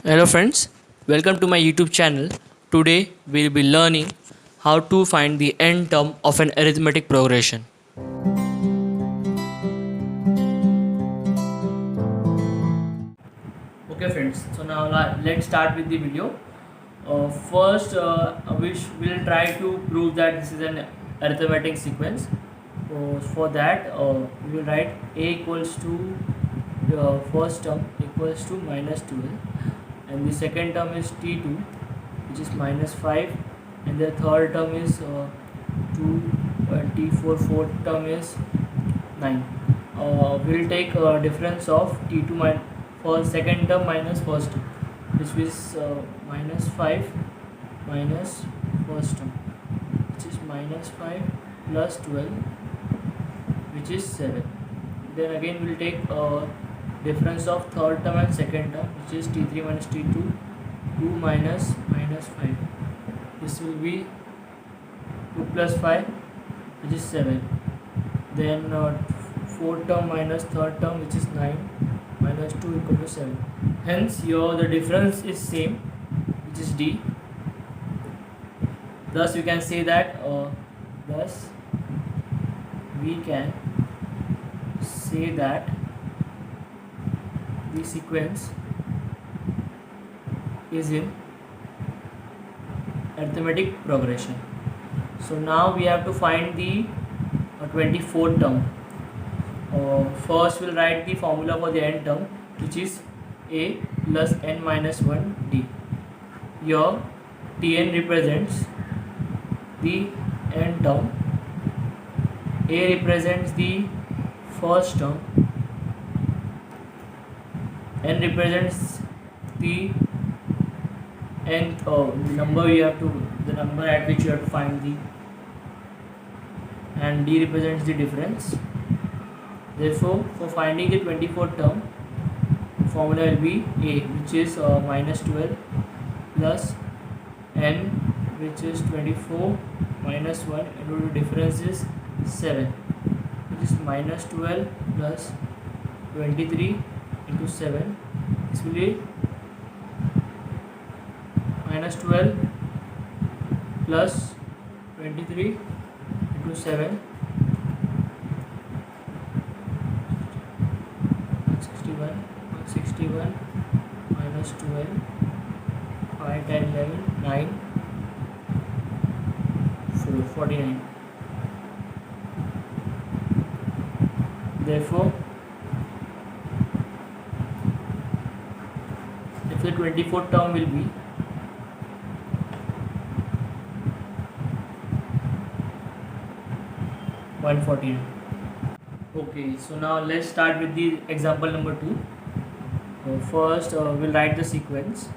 Hello friends, welcome to my YouTube channel. Today we'll be learning how to find the n term of an arithmetic progression. Okay friends, so now let's start with the video. First, we'll try to prove that this is an arithmetic sequence. For that, we will write a equals to the first term equals to minus 12, and the second term is t2, which is minus 5, and the third term is 2, t4, fourth term is 9. We'll take difference of t2 for second term minus first term, which is minus 5 minus first term, which is minus 5 plus 12, which is 7. Then again we'll take difference of third term and second term, which is t3 minus t2, 2 minus minus 5. This will be 2 plus 5, which is 7. Then fourth term minus third term, which is 9, minus 2 equal to 7. Hence here the difference is same, which is d. Thus we can say that the sequence is in arithmetic progression. So now we have to find the 24th term. First we'll write the formula for the n term, which is a plus n minus 1 d. Here tn represents the n term, a represents the first term, n represents the nth number the number at which you have to find the, and d represents the difference. Therefore, for finding the 24th term, formula will be a, which is minus 12, plus n, which is 24 minus 1, and the difference is 7, which is minus 12 plus 23 into 7. This will be minus 12 plus 23 into 7, 161 minus 12, 5, 10, 11, 9, 4, 49. Therefore, if the 24th term will be 149. Okay, so now let's start with the example number 2. First, we'll write the sequence.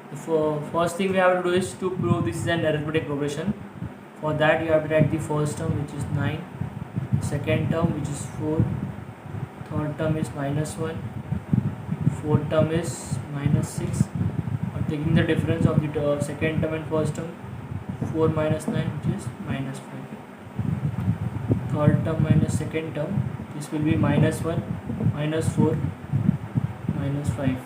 The first thing we have to do is to prove this is an arithmetic progression. For that, you have to write the first term, which is 9, second term, which is 4, third term is minus 1, fourth term is minus 6. Taking the difference of the second term and first term, 4 minus 9, which is minus 5. Third term minus second term, this will be minus 1, minus 4, minus 5.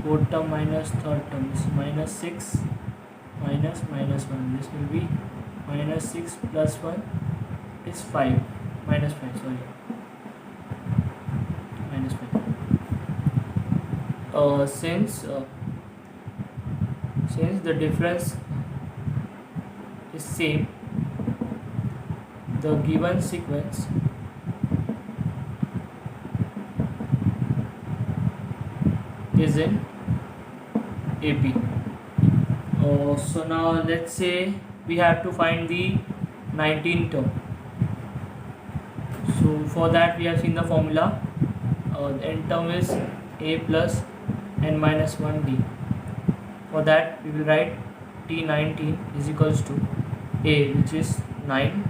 Fourth term minus third term is minus 6, minus minus 1. This will be minus 6 plus 1 is 5, minus 5, sorry, minus 5. Since the difference is same, the given sequence is in AP. So now let's say we have to find the 19th term. So for that we have seen the formula. The n term is a plus n minus 1d. For that we will write t19 is equals to a, which is 9,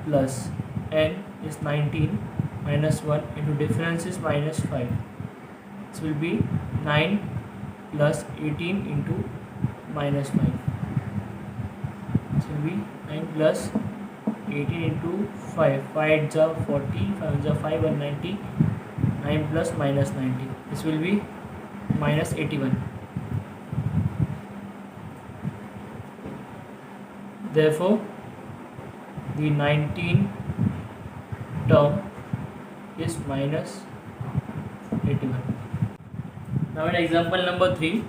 plus n is 19 minus 1 into difference is minus 5. This will be 9 plus 18 into minus 5. This will be 9 plus 18 into 5, 5 8 are 40, 5 are 5, 190, 9 plus minus 90. This will be minus 81. Therefore, the 19 term is minus 81. Now in example number 3,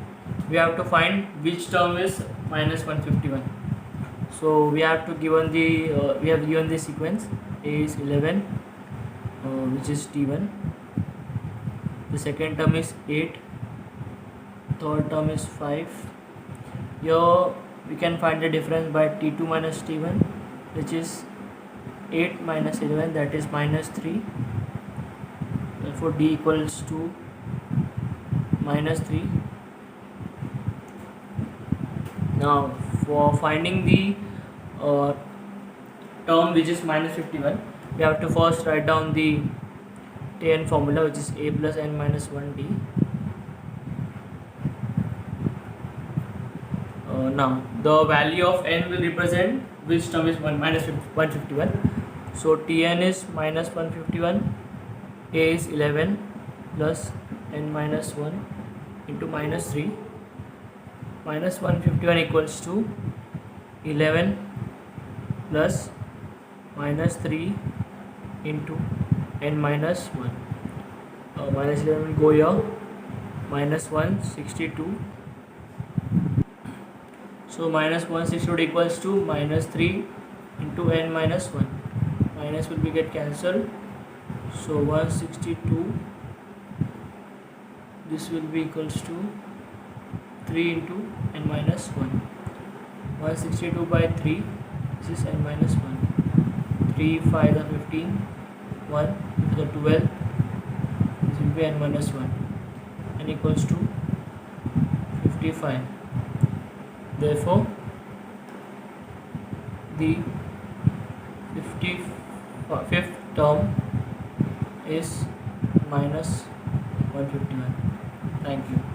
we have to find which term is minus 151. So we have to given the sequence. A is 11, which is T1. The second term is 8. Third term is 5. Here we can find the difference by T2 minus T1, which is 8 minus 11, that is minus 3. Therefore D equals to minus 3. Now for finding the term which is minus 51, we have to first write down the Tn formula, which is a plus n minus 1d. Now the value of n will represent which term is minus 151. So Tn is minus 151, a is 11 plus n minus 1 into minus 3. Minus 151 equals to 11 plus minus 3 into n minus 1. Minus 11 will go here, minus 162. So minus 162 equals to minus 3 into n minus 1. Minus will be get cancelled. So 162, this will be equals to 3 into n minus 1. 162 by 3, this is n minus 1. 3, 5 are 15, 1 into the 12, this will be n minus 1. N equals to 55. Therefore, the 55th term is minus 151. Thank you.